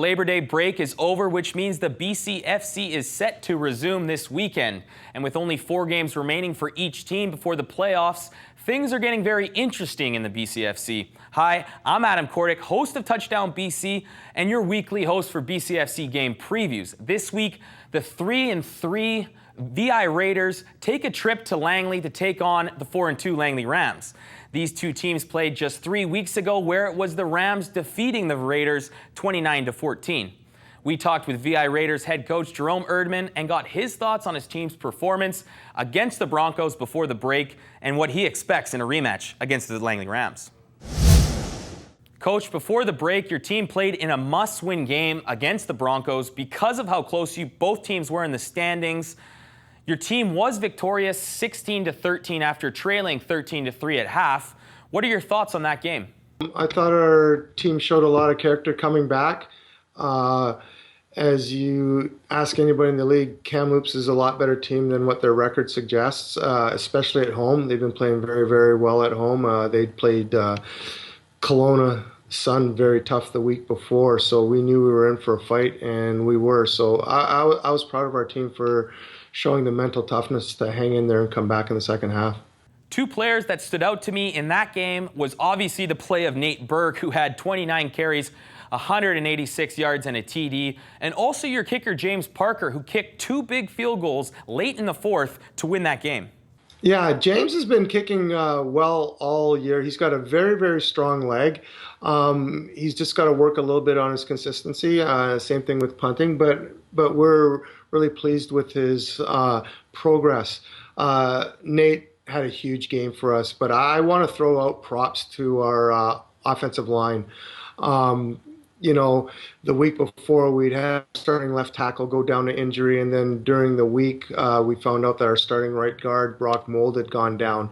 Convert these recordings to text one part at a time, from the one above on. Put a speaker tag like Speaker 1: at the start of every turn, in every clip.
Speaker 1: Labor Day break is over, which means the BCFC is set to resume this weekend. And with only 4 games remaining for each team before the playoffs, things are getting very interesting in the BCFC. Hi, I'm Adam Cordick, host of Touchdown BC, and your weekly host for BCFC game previews. This week, the 3-3 VI Raiders take a trip to Langley to take on the 4-2 Langley Rams. These two teams played just 3 weeks ago, where it was the Rams defeating the Raiders 29-14. We talked with VI Raiders head coach Jerome Erdman and got his thoughts on his team's performance against the Broncos before the break and what he expects in a rematch against the Langley Rams. Coach, before the break, your team played in a must-win game against the Broncos because of how close both teams were in the standings. Your team was victorious 16-13 after trailing 13-3 at half. What are your thoughts on that game?
Speaker 2: I thought our team showed a lot of character coming back. As you ask anybody in the league, Kamloops is a lot better team than what their record suggests, especially at home. They've been playing very, very well at home. They played Kelowna Sun very tough the week before, so we knew we were in for a fight, and we were. So I was proud of our team for showing the mental toughness to hang in there and come back in the second half.
Speaker 1: 2 players that stood out to me in that game was obviously the play of Nate Burke, who had 29 carries, 186 yards and a TD, and also your kicker James Parker, who kicked 2 big field goals late in the fourth to win that game.
Speaker 2: Yeah, James has been kicking well all year. He's got a very, very strong leg. He's just got to work a little bit on his consistency. Same thing with punting, but we're really pleased with his progress. Nate had a huge game for us, but I want to throw out props to our offensive line. You know, the week before we'd had starting left tackle go down to injury, and then during the week we found out that our starting right guard, Brock Mold, had gone down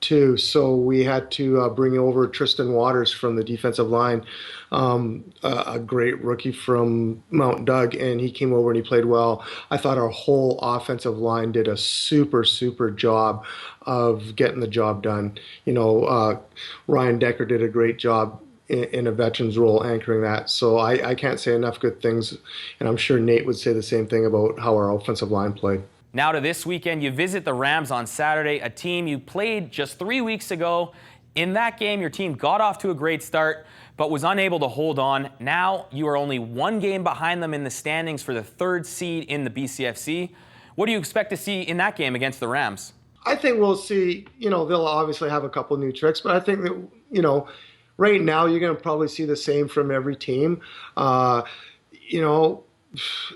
Speaker 2: too. So we had to bring over Tristan Waters from the defensive line, a great rookie from Mount Doug, and he came over and he played well. I thought our whole offensive line did a super job of getting the job done. You know, Ryan Decker did a great job in a veteran's role anchoring that. So I can't say enough good things, and I'm sure Nate would say the same thing about how our offensive line played.
Speaker 1: Now to this weekend, you visit the Rams on Saturday, a team you played just 3 weeks ago. In that game, your team got off to a great start, but was unable to hold on. Now you are only 1 game behind them in the standings for the 3rd seed in the BCFC. What do you expect to see in that game against the Rams?
Speaker 2: I think we'll see, you know, they'll obviously have a couple new tricks, but I think that, you know, right now you're going to probably see the same from every team. You know,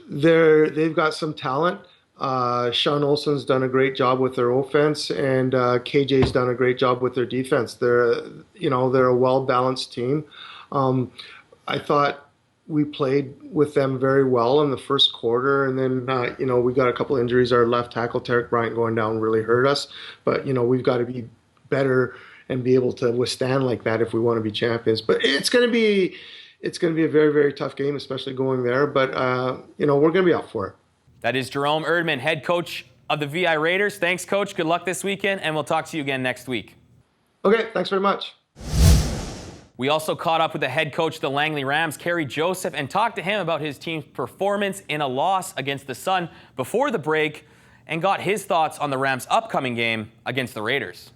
Speaker 2: they've got some talent. Sean Olsen's done a great job with their offense, and KJ's done a great job with their defense. They're a well-balanced team. I thought we played with them very well in the first quarter, and then you know, we got a couple injuries. Our left tackle Tarek Bryant going down really hurt us, but you know, we've got to be better and be able to withstand like that if we want to be champions. But it's going to be a very, very tough game, especially going there. But you know, we're going to be up for it.
Speaker 1: That is Jerome Erdman, head coach of the VI Raiders. Thanks, Coach. Good luck this weekend, and we'll talk to you again next week.
Speaker 2: Okay, thanks very much.
Speaker 1: We also caught up with the head coach of the Langley Rams, Khari Joseph, and talked to him about his team's performance in a loss against the Sun before the break, and got his thoughts on the Rams' upcoming game against the Raiders.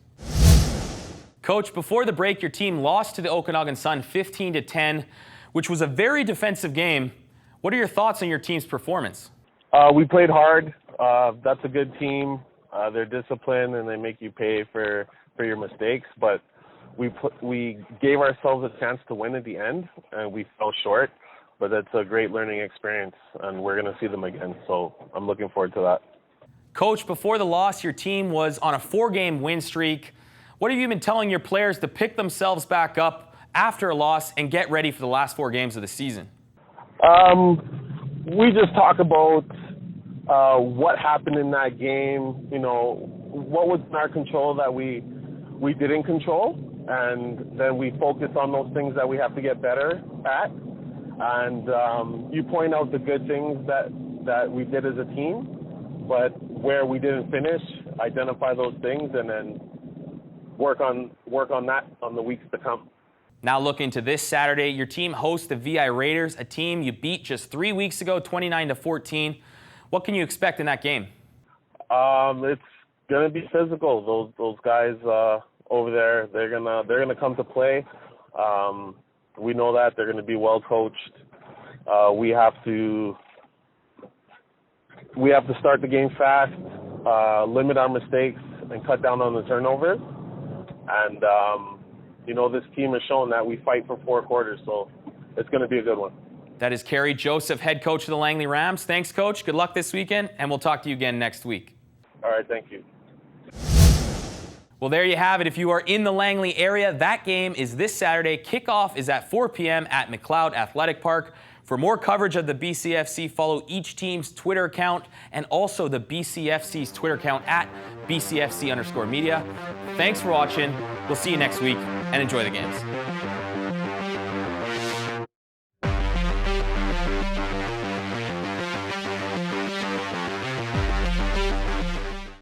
Speaker 1: Coach, before the break, your team lost to the Okanagan Sun 15-10, which was a very defensive game. What are your thoughts on your team's performance?
Speaker 3: We played hard. That's a good team. They're disciplined and they make you pay for your mistakes. But we gave ourselves a chance to win at the end, and we fell short. But that's a great learning experience, and we're going to see them again. So I'm looking forward to that.
Speaker 1: Coach, before the loss, your team was on a 4-game win streak. What have you been telling your players to pick themselves back up after a loss and get ready for the last 4 games of the season?
Speaker 3: We just talk about what happened in that game, you know, what was in our control that we didn't control, and then we focus on those things that we have to get better at. And you point out the good things that we did as a team, but where we didn't finish, identify those things, and then work on that on the weeks to come.
Speaker 1: Now looking to this Saturday, your team hosts the VI Raiders, a team you beat just 3 weeks ago, 29-14. What can you expect in that game?
Speaker 3: It's gonna be physical. Those guys over there, they're gonna come to play. We know that they're gonna be well coached. We have to start the game fast, limit our mistakes, and cut down on the turnovers. And this team has shown that we fight for 4 quarters, so it's going to be a good one.
Speaker 1: That is Khari Joseph, head coach of the Langley Rams. Thanks, Coach. Good luck this weekend, and we'll talk to you again next week.
Speaker 3: All right, thank you.
Speaker 1: Well, there you have it. If you are in the Langley area, that game is this Saturday. Kickoff is at 4 p.m. at McLeod Athletic Park. For more coverage of the BCFC, follow each team's Twitter account and also the BCFC's Twitter account at BCFC_media. Thanks for watching. We'll see you next week, and enjoy the games.